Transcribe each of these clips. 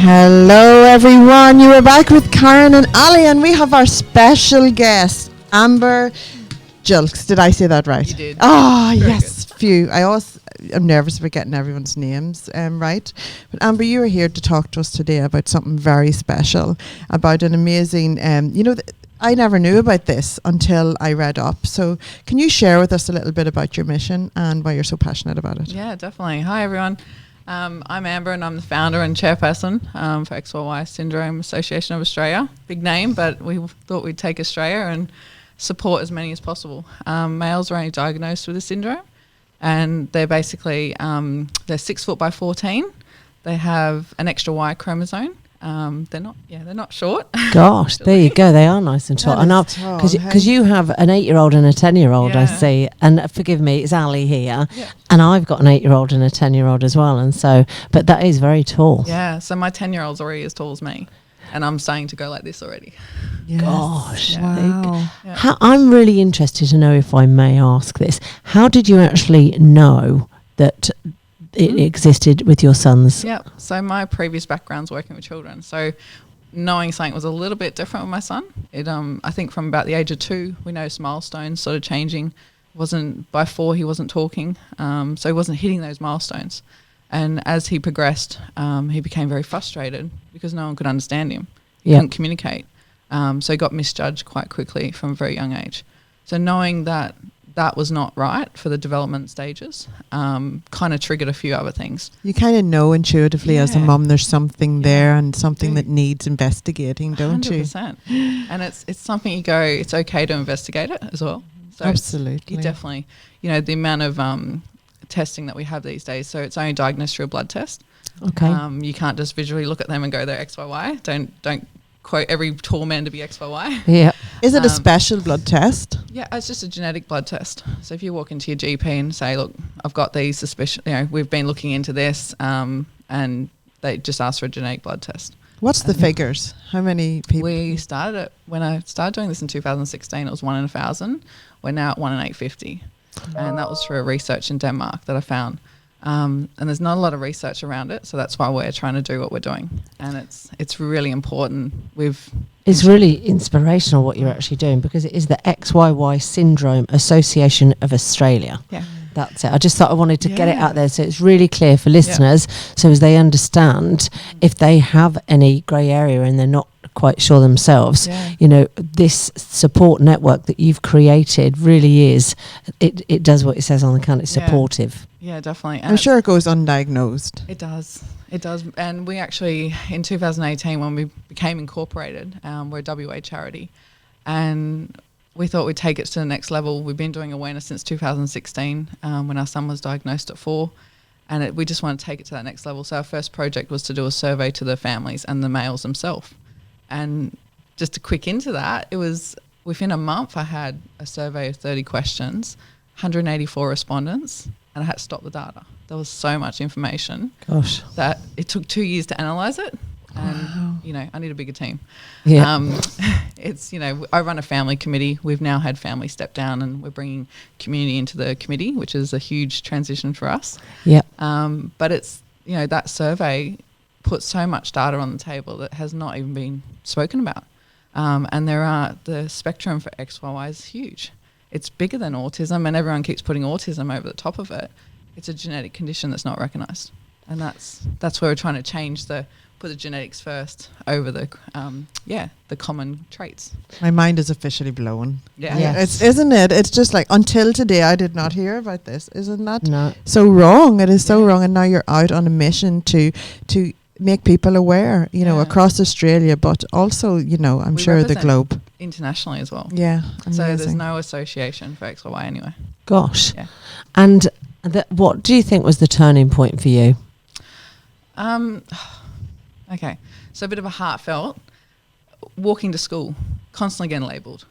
Hello everyone, you are back with Karen and Ali, and we have our special guest, Amber Julks. Did I say that right? You did. Oh, Very yes, phew. I'm nervous about getting everyone's names right. But Amber, you are here to talk to us today about something very special, about an amazing, I never knew about this until I read up. So can you share with us a little bit about your mission and why you're so passionate about it? Yeah, definitely. Hi, everyone. I'm Amber, and I'm the founder and chairperson for XYY Syndrome Association of Australia. Big name, but we thought we'd take Australia and support as many as possible. Males are only diagnosed with the syndrome, and they're basically they're 6 foot by 14. They have an extra Y chromosome. They're not short. Gosh, there you go. They are nice and tall. And because you have an 8-year-old and a 10-year-old, I see. And forgive me, it's Ali here, and I've got an 8-year-old and a 10-year-old as well. And so, but that is very tall. Yeah. So my 10-year-old's already as tall as me, and I'm starting to go like this already. Yes. Gosh, wow. I'm really interested to know, if I may ask this, how did you actually know that it existed with your sons? Yeah. So my previous background's working with children. So knowing something was a little bit different with my son. I think from about the age of 2, we noticed milestones sort of changing. By 4, he wasn't talking. So he wasn't hitting those milestones. And as he progressed, he became very frustrated because no one could understand him. He couldn't communicate. So he got misjudged quite quickly from a very young age. So knowing that was not right for the development stages, kind of triggered a few other things. You kind of know intuitively as a mum there's something there and something that needs investigating, don't 100%. And it's something you go, it's okay to investigate it as well. So absolutely. You definitely, the amount of testing that we have these days, so it's only diagnosed through a blood test. Okay. You can't just visually look at them and go, they're XYY. Don't quote every tall man to be XYY. Yeah. Is it a special blood test? Yeah, it's just a genetic blood test. So if you walk into your GP and say, look, I've got these suspicion, we've been looking into this, and they just ask for a genetic blood test. What's the figures? How many people? We started it, when I started doing this in 2016, it was 1 in 1,000. We're now at 1 in 850. And that was through a research in Denmark that I found. And there's not a lot of research around it, so that's why we're trying to do what we're doing. And it's really important. It's really inspirational what you're actually doing, because it is the XYY Syndrome Association of Australia. Yeah. That's it. I just thought I wanted to get it out there so it's really clear for listeners, so as they understand if they have any grey area and they're not quite sure themselves, this support network that you've created really is, it does what it says on the can. It's supportive. Yeah, definitely. I'm sure it goes undiagnosed. It does. And we actually, in 2018, when we became incorporated, we're a WA charity, and we thought we'd take it to the next level. We've been doing awareness since 2016, when our son was diagnosed at 4, and we just want to take it to that next level. So our first project was to do a survey to the families and the males themselves. And just a quick into that, it was within a month I had a survey of 30 questions, 184 respondents, and I had to stop the data. There was so much information that it took 2 years to analyse it. And, I need a bigger team. Yeah. I run a family committee. We've now had family step down, and we're bringing community into the committee, which is a huge transition for us. Yeah. But it's, that survey put so much data on the table that has not even been spoken about. And the spectrum for XYY is huge. It's bigger than autism, and everyone keeps putting autism over the top of it. It's a genetic condition that's not recognised. And that's where we're trying to put the genetics first over the common traits. My mind is officially blown. Yeah. Yes. Isn't it? It's just like, until today I did not hear about this. Isn't that so wrong? It is so wrong. And now you're out on a mission to make people aware, across Australia, but also, I'm sure the globe. Internationally as well. Yeah. Amazing. So there's no association for XYY anyway. Gosh. Yeah. And what do you think was the turning point for you? Okay. So a bit of a heartfelt, walking to school, constantly getting labelled.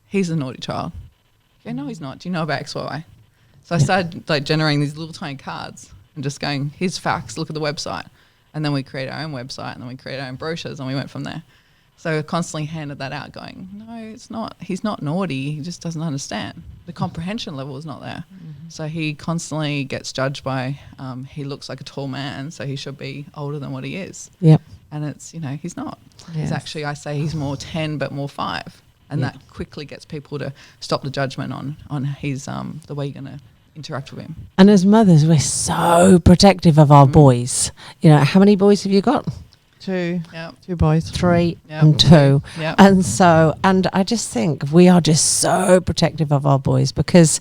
He's a naughty child. Okay, no, he's not. Do you know about XYY? So I started generating these little tiny cards and just going, here's facts, look at the website. And then we create our own website, and then we create our own brochures, and we went from there. So I constantly handed that out going, no, it's not. He's not naughty. He just doesn't understand. The comprehension level is not there. Mm-hmm. So he constantly gets judged by, he looks like a tall man, so he should be older than what he is. Yep. And it's, he's not. Yes. He's actually, I say he's more 10 but more 5. And that quickly gets people to stop the judgment on his the way you're going to interact with him. And as mothers, we're so protective of our boys. How many boys have you got? 2. Yep. 2 boys. 3 Yep. and 2. Yep. And I just think we are just so protective of our boys because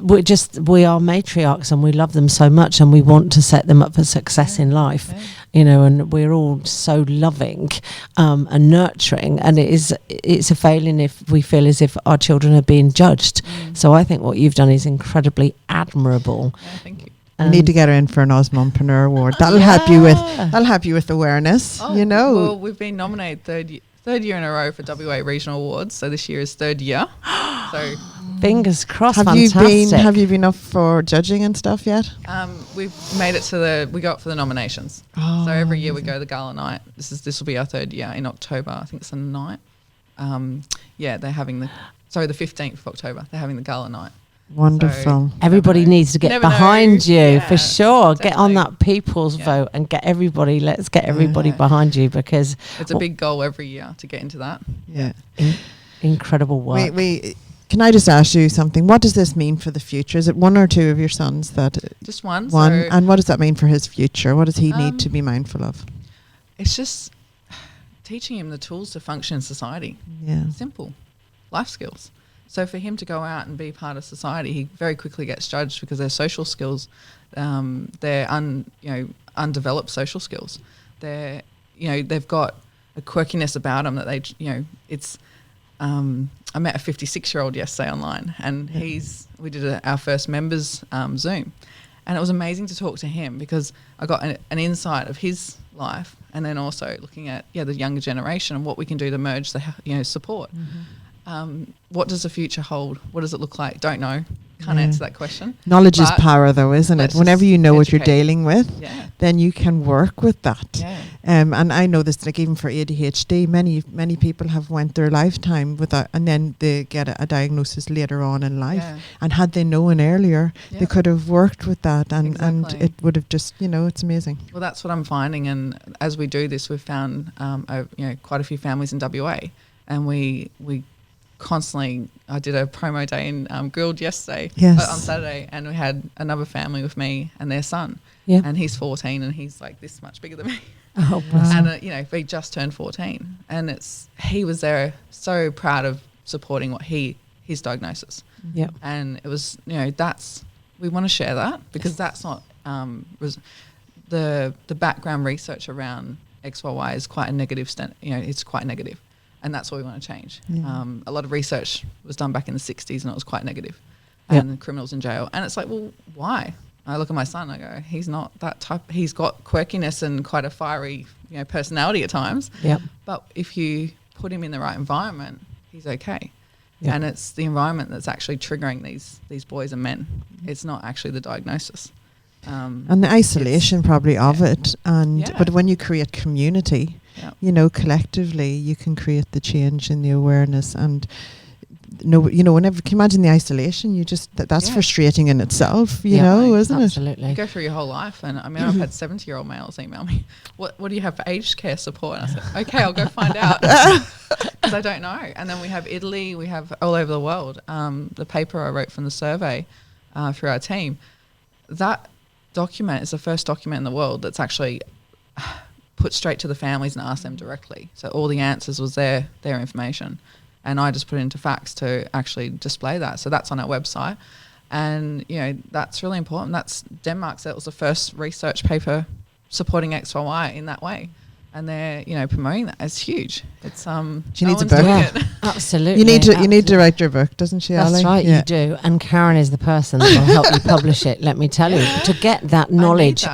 we are matriarchs and we love them so much and we want to set them up for success in life. And we're all so loving and nurturing, and it's a failing if we feel as if our children are being judged. So I think what you've done is incredibly admirable. Yeah, thank you. You need to get her in for an Osmompreneur Award. That'll help you with awareness. Well, we've been nominated third year in a row for WA Regional Awards. So this year is 3rd year. So fingers crossed. Have you been up for judging and stuff yet? We've made it we go up for the nominations. Oh, so every year we go to the gala night. This will be our 3rd year in October. I think it's the 9th. They're having the 15th of October. They're having the gala night. Wonderful. So everybody needs to get behind you for sure. Definitely. Get on that people's vote and get everybody. Let's get everybody behind you because it's a big goal every year to get into that. Yeah, incredible work. Can I just ask you something? What does this mean for the future? Is it 1 or 2 of your sons that? Just one. One, and what does that mean for his future? What does he need to be mindful of? It's just teaching him the tools to function in society. Yeah, simple life skills. So for him to go out and be part of society, he very quickly gets judged because their social skills, they're undeveloped social skills. They've got a quirkiness about them that it's. I met a 56-year-old yesterday online, and we did our first members Zoom, and it was amazing to talk to him because I got an insight of his life, and then also looking at the younger generation and what we can do to merge the support. What does the future hold? What does it look like? Don't know. Can't answer that question. Knowledge is power, though, isn't it? Whenever you know what you're dealing with, then you can work with that. Yeah. And I know this, like even for ADHD, many people have went their lifetime without, and then they get a diagnosis later on in life. Yeah. And had they known earlier, they could have worked with that, and it would have just, it's amazing. Well, that's what I'm finding, and as we do this, we've found quite a few families in WA, and we constantly. I did a promo day in Grilled yesterday on Saturday, and we had another family with me and their son, and he's 14 and he's like this much bigger than me. Oh, wow. And he just turned 14, and he was there so proud of supporting his diagnosis. Yeah, and it was we want to share that because that's not the background research around XYY is quite a negative. It's quite negative. And that's what we want to change. Yeah. A lot of research was done back in the 60s and it was quite negative. And criminals in jail. And it's like, well, why? I look at my son, I go, he's not that type. He's got quirkiness and quite a fiery, personality at times. Yep. But if you put him in the right environment, he's okay. Yep. And it's the environment that's actually triggering these boys and men. It's not actually the diagnosis. And the isolation probably of it. But when you create community, collectively you can create the change in the awareness. And whenever, can you imagine the isolation? That's frustrating in itself, isn't absolutely. You go through your whole life, and I've had 70-year-old males email me, what do you have for aged care support? And I said, okay, I'll go find out, because I don't know. And then we have Italy, we have all over the world. The paper I wrote from the survey through our team, that document is the first document in the world that's actually put straight to the families and asked them directly. So all the answers was their information. And I just put it into facts to actually display that. So that's on our website. And, that's really important. That's Denmark's, that was the first research paper supporting XYY in that way. And they're, promoting that. It's huge. It's she needs a book. Absolutely. You need to write your book, doesn't she, Ali? That's right, you do. And Karen is the person that will help you publish it, let me tell you. To get that knowledge,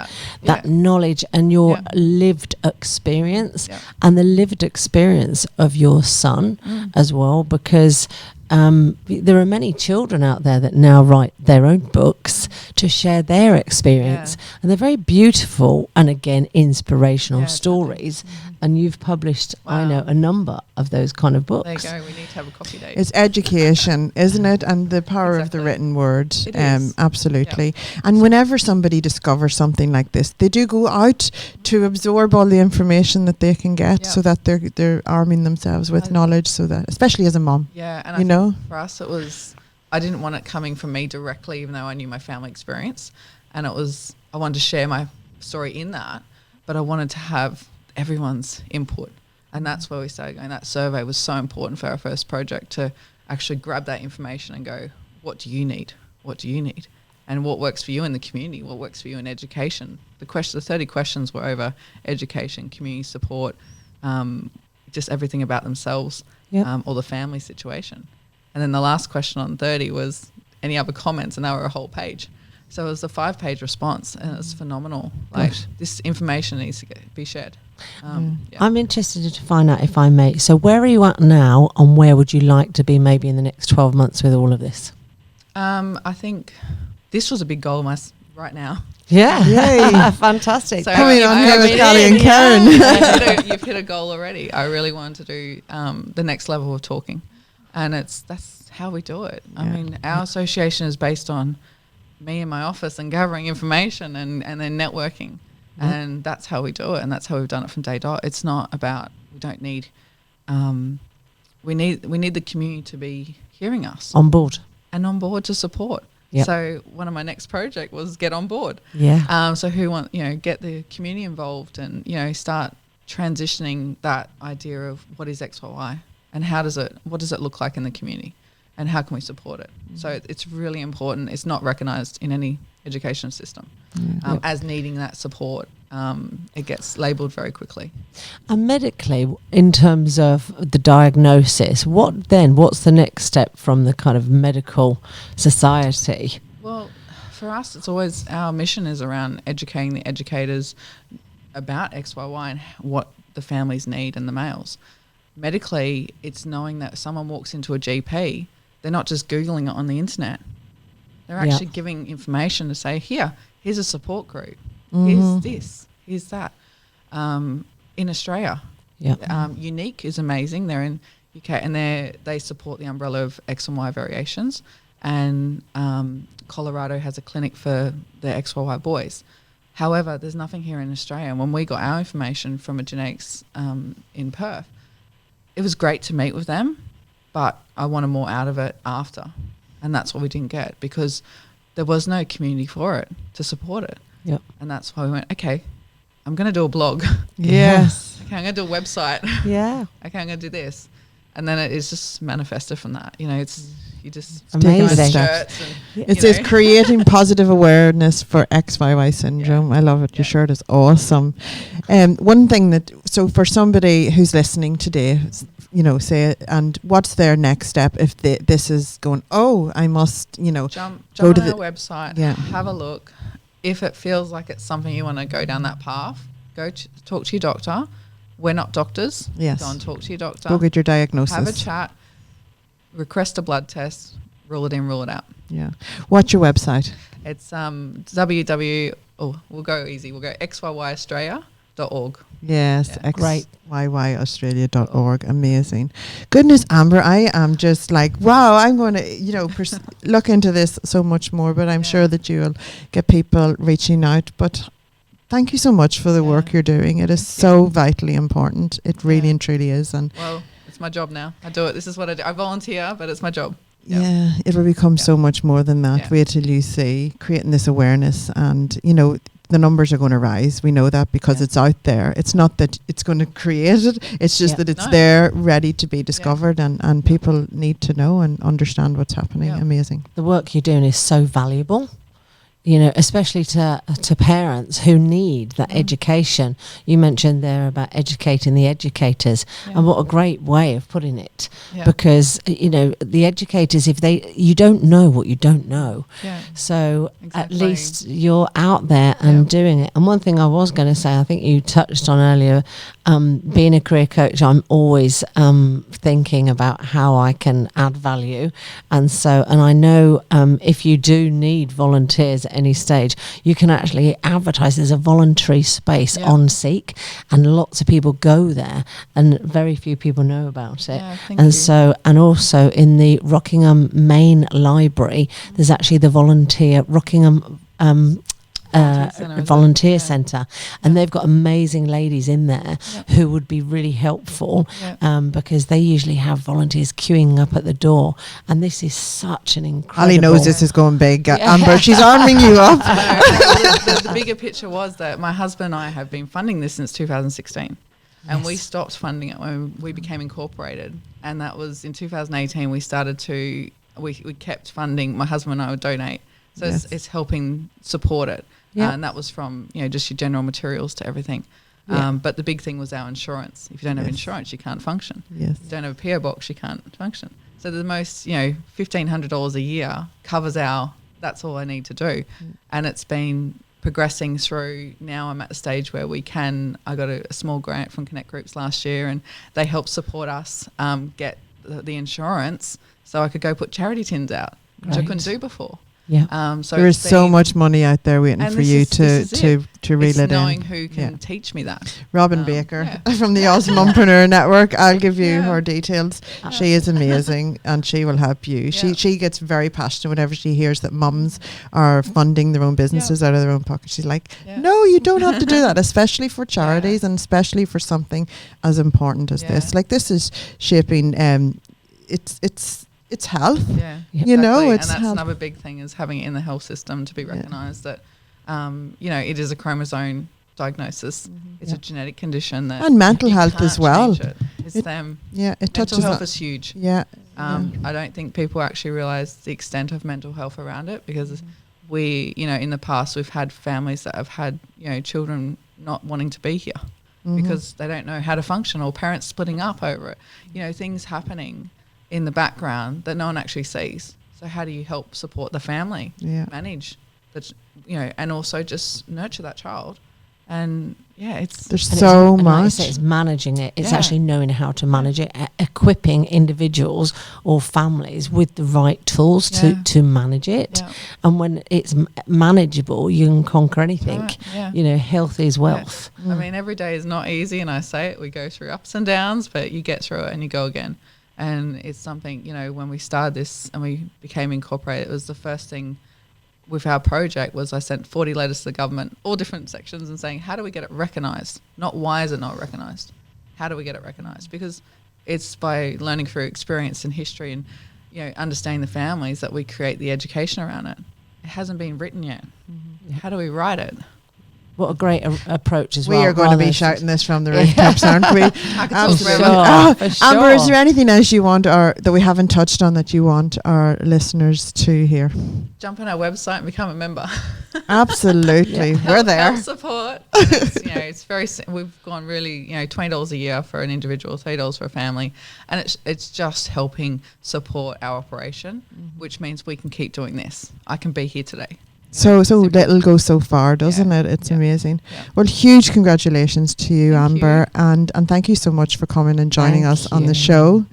knowledge and your lived experience and the lived experience of your son as well, because there are many children out there that now write their own books to share their experience, and they're very beautiful and again inspirational stories. And you've published, I know, a number of those kind of books. There you go. We need to have a coffee date. It's education, isn't it? And the power of the written word. Absolutely. Yeah. And whenever somebody discovers something like this, they do go out to absorb all the information that they can get, so that they're arming themselves with knowledge, so that, especially as a mom. Yeah, and I think for us it was, I didn't want it coming from me directly, even though I knew my family experience, and I wanted to share my story in that, but I wanted to have everyone's input, and that's where we started going. That survey was so important for our first project, to actually grab that information and go, what do you need? What do you need? And what works for you in the community? What works for you in education? The 30 questions were over education, community support, just everything about themselves, or the family situation. And then the last question on 30 was any other comments, and they were a whole page. So it was a 5-page response, and it was phenomenal. Like, this information needs to be shared. I'm interested to find out, if I may. So where are you at now, and where would you like to be maybe in the next 12 months with all of this? I think this was a big goal right now. Yeah. Yay. Fantastic. So coming on here with Callie and Karen. You've hit a goal already. I really wanted to do the next level of talking. And that's how we do it. I mean, our association is based on me in my office and gathering information and then networking. And that's how we do it, and that's how we've done it from day dot. It's not about, we don't need, we need the community to be hearing us. On board. And on board to support. Yep. So one of my next project was get on board. Yeah. So get the community involved and, start transitioning that idea of what is XYY and what does it look like in the community and how can we support it? So it's really important. It's not recognised in any education system as needing that support. It gets labelled very quickly. And medically, in terms of the diagnosis, what's the next step from the kind of medical society? Well, for us, it's always, our mission is around educating the educators about XYY and what the families need and the males. Medically, it's knowing that if someone walks into a GP, they're not just Googling it on the internet. They're actually giving information to say, here's a support group. Here's this, here's that. In Australia, Unique is amazing. They're in UK and they support the umbrella of X and Y variations. And Colorado has a clinic for the XYY boys. However, there's nothing here in Australia. And when we got our information from a genetics in Perth, it was great to meet with them, but I wanted more out of it after. And that's what we didn't get because there was no community for it to support it. Yep. And that's why we went, okay, I'm going to do a blog. Yes. Okay, I'm going to do a website. Yeah. Okay, I'm going to do this. And then it is just manifested from that. You just amazing. Shirts and, it's creating positive awareness for XYY syndrome. I love it. Your shirt is awesome. One thing so for somebody who's listening today, say, and what's their next step if this is going, I must, jump go on to our the website, have a look. If it feels like it's something you want to go down that path, talk to your doctor. We're not doctors. Yes. Go and talk to your doctor. Go get your diagnosis. Have a chat. Request a blood test. Rule it in, rule it out. Yeah. What's your website? It's we'll go easy. We'll go XYYAustralia.org. Yes, great. XYYAustralia.org. Amazing. Goodness, Amber, I am just like, wow, I'm going to, look into this so much more, but I'm sure that you'll get people reaching out. But thank you so much for the work you're doing. It is so vitally important. It really and truly is. And well, it's my job now. I do it. This is what I do. I volunteer, but it's my job. Yeah, it will become so much more than that. Yeah. Wait till you see creating this awareness, and the numbers are going to rise. We know that because it's out there. It's not that it's going to create it. It's just that it's there, ready to be discovered, and people need to know and understand what's happening. Yeah. Amazing. The work you're doing is so valuable. you know, especially to parents who need that education. You mentioned there about educating the educators, and what a great way of putting it. Because you know, the educators, if you don't know what you don't know, so at least you're out there and doing it. And one thing I was going to say, I think you touched on earlier, being a career coach, I'm always thinking about how I can add value, and I know if you do need volunteers at any stage, you can actually advertise. There's a voluntary space on Seek, and lots of people go there, and very few people know about it. And also in the Rockingham main library, there's actually the Rockingham volunteer centre, and they've got amazing ladies in there who would be really helpful, because they usually have volunteers queuing up at the door, and this is such an incredible... Ali knows this is going big. Amber, she's arming you up. The bigger picture was that my husband and I have been funding this since 2016, and we stopped funding it when we became incorporated, and that was in 2018. We started to we kept funding. My husband and I would donate, so it's helping support it. And that was from, you know, just your general materials to everything. But the big thing was our insurance. If you don't have insurance, you can't function. If you don't have a PO box, you can't function. So the most, you know, $1,500 a year covers that's all I need to do. And it's been progressing through. Now I'm at the stage where I got a small grant from Connect Groups last year, and they helped support us get the insurance so I could go put charity tins out, which I couldn't do before. So there is so much money out there waiting for you to reel it in. Knowing who can teach me that. Robin Baker from the Awesome Mompreneur Network. I'll give you her details. She is amazing, and she will help you. She gets very passionate whenever she hears that mums are funding their own businesses out of their own pocket. She's like, no, you don't have to do that, especially for charities and especially for something as important as this. Like, this is shaping it's health. You know, it's and that's health. Another big thing is having it in the health system to be recognised that, you know, it is a chromosome diagnosis. It's a genetic condition that, and mental health as well. It's them. It touches mental health is huge. I don't think people actually realise the extent of mental health around it, because we, you know, in the past we've had families that have had, you know, children not wanting to be here because they don't know how to function, or parents splitting up over it. You know, things happening in the background that no one actually sees. So how do you help support the family, manage that, you know, and also just nurture that child? And there's so much. It's managing it. It's actually knowing how to manage it, equipping individuals or families with the right tools to manage it. And when it's manageable, you can conquer anything. You know, health is wealth. I mean, every day is not easy, and I say it, we go through ups and downs, but you get through it and you go again. And it's something, you know, when we started this and we became incorporated, it was the first thing with our project was I sent 40 letters to the government, all different sections, and saying, how do we get it recognised? Not why is it not recognised? How do we get it recognised? Because it's by learning through experience and history and, you know, understanding the families that we create the education around it. It hasn't been written yet. How do we write it? What a great approach as well. We are going to be shouting this from the rooftops, aren't we? For sure. Amber, is there anything else you want, or that we haven't touched on, that you want our listeners to hear? Jump on our website and become a member. Absolutely. We're there. Help support. It's, you know, it's very. We've gone really, you know, $20 a year for an individual, $30 for a family, and it's just helping support our operation, which means we can keep doing this. I can be here today. So little goes so far, doesn't it? It's amazing. Well, huge congratulations to you, Amber, and thank you so much for coming and joining us on the show.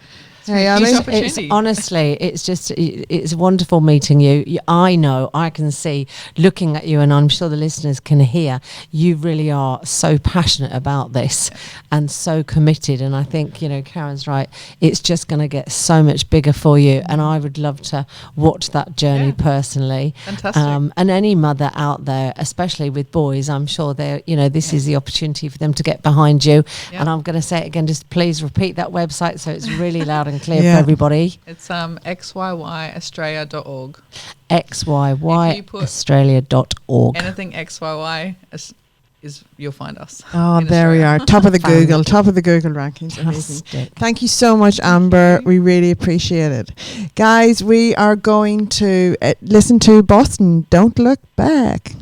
Hey, it's honestly, it's wonderful meeting you. I know, I can see, looking at you, and I'm sure the listeners can hear, you really are so passionate about this and so committed. And I think, you know, Karen's right, it's just going to get so much bigger for you. And I would love to watch that journey personally. Fantastic. And any mother out there, especially with boys, I'm sure they're, you know, this is the opportunity for them to get behind you. And I'm going to say it again, just please repeat that website so it's really loud and clear for everybody. It's XYYAustralia.org. XYYAustralia.org. Anything XYY you'll find us. Oh, there we are. Top of the Google rankings. Amazing. Thank you so much, Amber. We really appreciate it. Guys, we are going to listen to Boston. Don't Look Back.